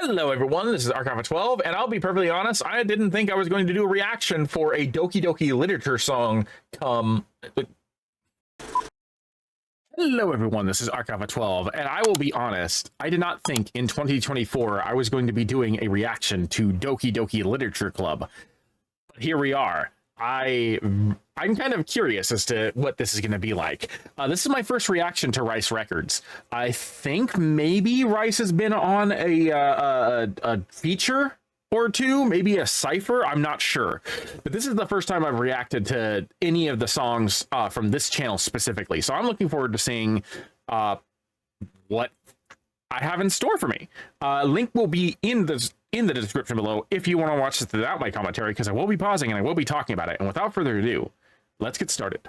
Hello everyone, this is Archive of 12, and I'll be perfectly honest, I didn't think I was going to do a reaction for a Doki Doki Literature song come... Hello everyone, this is Archive of 12, and I will be honest, I did not think in 2024 I was going to be doing a reaction to Doki Doki Literature Club. But here we are. I'm kind of curious as to what this is going to be like. This is my first reaction to Rhyce Records. I think maybe Rhyce has been on a feature or two, maybe a cipher. I'm not sure, but this is the first time I've reacted to any of the songs from this channel specifically. So I'm looking forward to seeing what I have in store for me. Link will be in the description below if you want to watch this without my commentary, because I will be pausing and I will be talking about it. And without further ado, let's get started.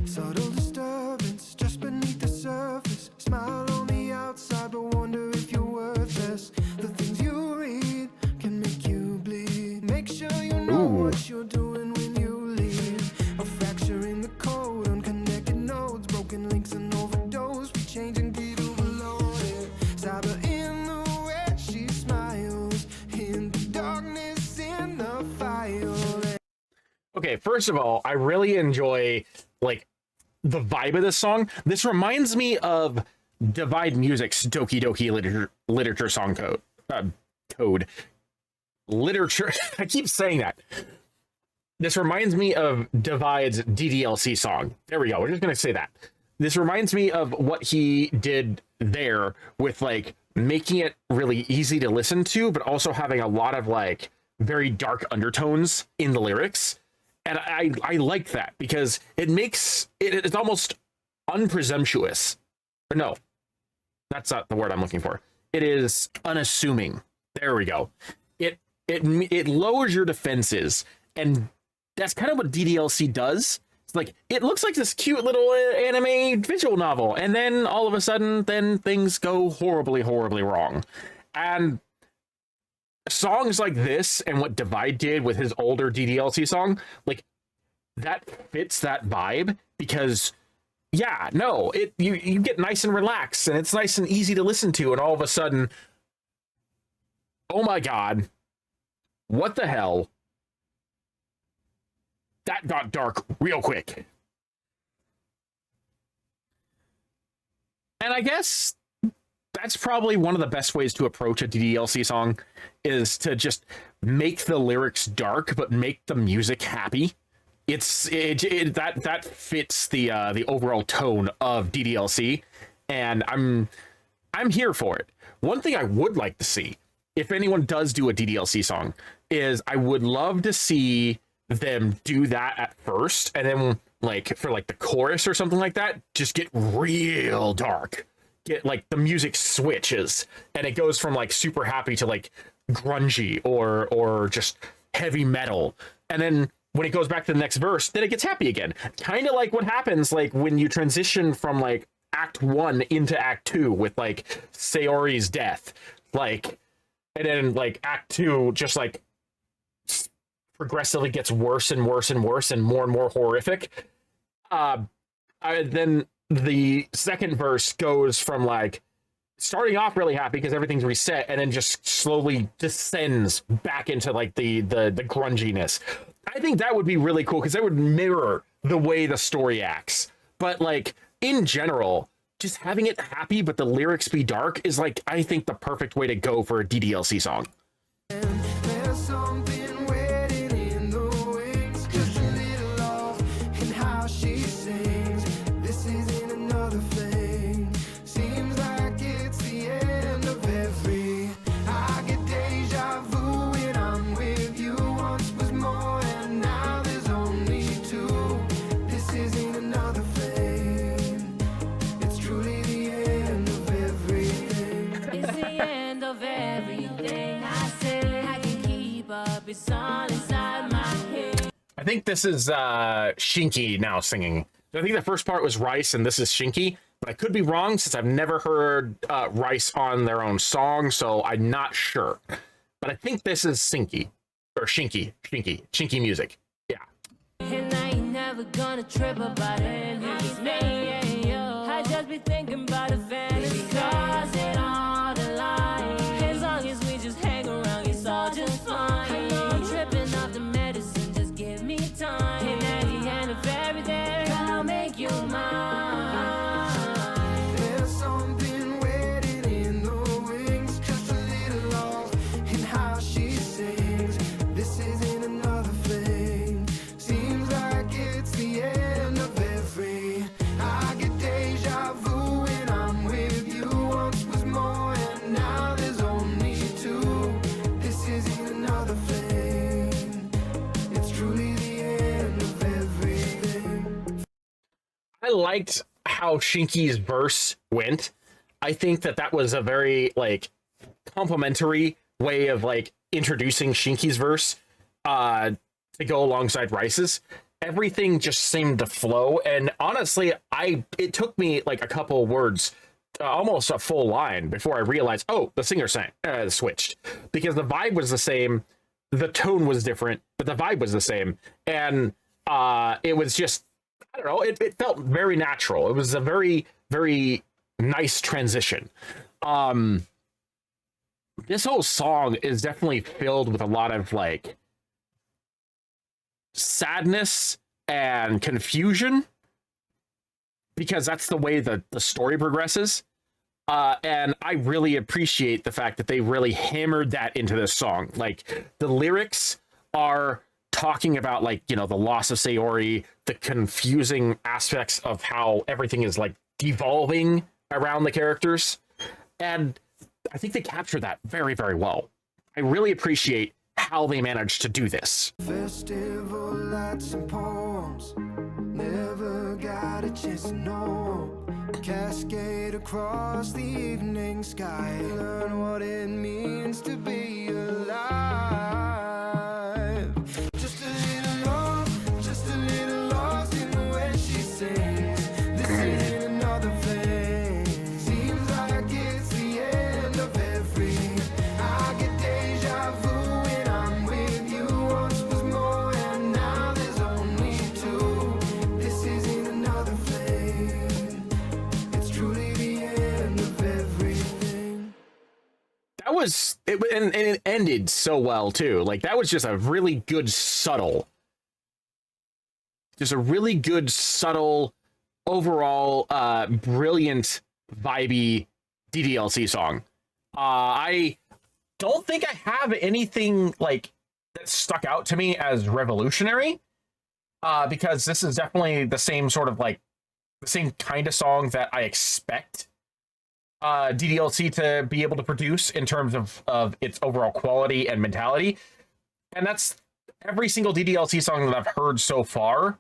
Subtle disturbance just beneath the surface. Smile on the outside, but wonder if you're worthless. The things you read can make you bleed. Make sure you know what you're doing when you leave. A fracture in the code, unconnected nodes, broken links and overdose. We change and get overloaded. Cyber in the way she smiles, in the darkness, in the fire. Okay, first of all, I really enjoy like the vibe of this song. This reminds me of Divide Music's Doki Doki Literature song code. Literature. I keep saying that. This reminds me of Divide's DDLC song. There we go. We're just going to say that. This reminds me of what he did there with like making it really easy to listen to, but also having a lot of like very dark undertones in the lyrics. And I like that because it makes it's almost unpresumptuous. Or no, that's not the word I'm looking for. It is unassuming. There we go. It lowers your defenses, and that's kind of what DDLC does. It's like it looks like this cute little anime visual novel, and then all of a sudden, then things go horribly wrong. And songs like this and what Divide did with his older DDLC song, like that fits that vibe because yeah, no, you get nice and relaxed and it's nice and easy to listen to, and all of a sudden, oh my god, what the hell? That got dark real quick. And I guess that's probably one of the best ways to approach a DDLC song, is to just make the lyrics dark but make the music happy. That fits the overall tone of DDLC, and I'm here for it. One thing I would like to see, if anyone does do a DDLC song, is I would love to see them do that at first, and then like for like the chorus or something like that, just get real dark. Get like the music switches and it goes from like super happy to like grungy or just heavy metal, and then when it goes back to the next verse, then it gets happy again, kind of like what happens like when you transition from like act 1 into act 2 with like Sayori's death, like, and then like act 2 just like progressively gets worse and worse and worse and more horrific. Then the second verse goes from like starting off really happy because everything's reset, and then just slowly descends back into like the grunginess. I think that would be really cool because that would mirror the way the story acts. But like in general, just having it happy but the lyrics be dark is like, I think, the perfect way to go for a DDLC song. There's something waiting in the wings, just a little off in how she sings. This isn't another thing. Seems like it's the end of every. I get deja vu when I'm with you. Once was more and now there's only two. This isn't another thing. It's truly the end of everything. It's the end of everything. I said I can keep up. It's all inside my head. I think this is Shinky now singing. I think the first part was Rhyce and this is Shinky, but I could be wrong since I've never heard Rhyce on their own song, so I'm not sure. but I think this is Sinky or Shinky music. Yeah. And I ain't never gonna trip about it. It's me, yo. I just be thinking about the fantasy, crossing all the lines. As long as we just hang around, it's all just fine. I know I'm tripping off the medicine, just give me time. And at the end of everything, I'll make you mine. There's something waiting in the wings, just a little off in how she sings. This isn't another fling. Seems like it's the end of every. I get deja vu when I'm with you. Once was more and now there's only two. This isn't another fling. It's truly the end of everything. I liked how Shinky's verse went. I think that was a very like complimentary way of like introducing Shinky's verse to go alongside Rhyce's. Everything just seemed to flow, and honestly, it took me like a couple words, almost a full line, before I realized, oh, the singer switched, because the vibe was the same, the tone was different, but the vibe was the same, and it was just, I don't know, it felt very natural. It was a very, very nice transition. This whole song is definitely filled with a lot of like sadness and confusion, because that's the way the story progresses. And I really appreciate the fact that they really hammered that into this song. Like, the lyrics are talking about, like, you know, the loss of Sayori, the confusing aspects of how everything is like devolving around the characters. And I think they capture that very, very well. I really appreciate how they managed to do this. Festival lights and poems, never got a chance to know. Cascade across the evening sky, learn what it means to be alive. Just a little lost in the way she sings. This ain't another thing. Seems like it's the end of every. I get deja vu when I'm with you. Once was more and now there's only two. This isn't another thing. It's truly the end of everything. That was it, and it ended so well too. Like, that was just a really good subtle overall brilliant vibey DDLC song. I don't think I have anything like that stuck out to me as revolutionary, because this is definitely the same sort of like the same kind of song that I expect DDLC to be able to produce in terms of its overall quality and mentality. And that's every single DDLC song that I've heard so far.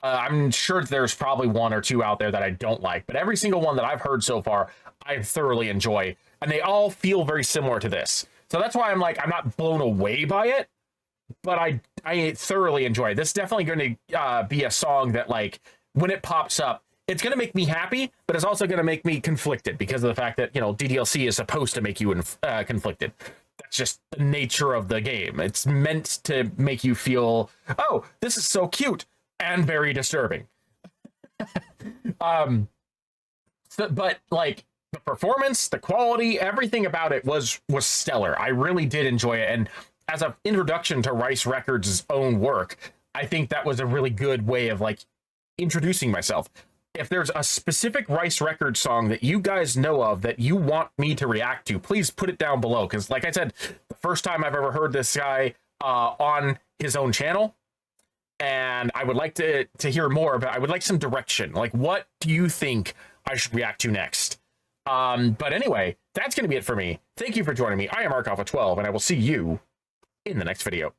I'm sure there's probably one or two out there that I don't like, but every single one that I've heard so far, I thoroughly enjoy, and they all feel very similar to this. So that's why I'm not blown away by it, but I thoroughly enjoy it. This is definitely going to be a song that, like, when it pops up, it's going to make me happy, but it's also going to make me conflicted because of the fact that, you know, DDLC is supposed to make you conflicted. That's just the nature of the game. It's meant to make you feel, oh, this is so cute and very disturbing. But like, the performance, the quality, everything about it was stellar. I really did enjoy it. And as an introduction to Rhyce Records' own work, I think that was a really good way of like introducing myself. If there's a specific Rhyce Records song that you guys know of that you want me to react to, please put it down below. Because like I said, the first time I've ever heard this guy on his own channel, and I would like to hear more about, I would like some direction. Like, what do you think I should react to next? But anyway, that's going to be it for me. Thank you for joining me. I am Arkoff12, and I will see you in the next video.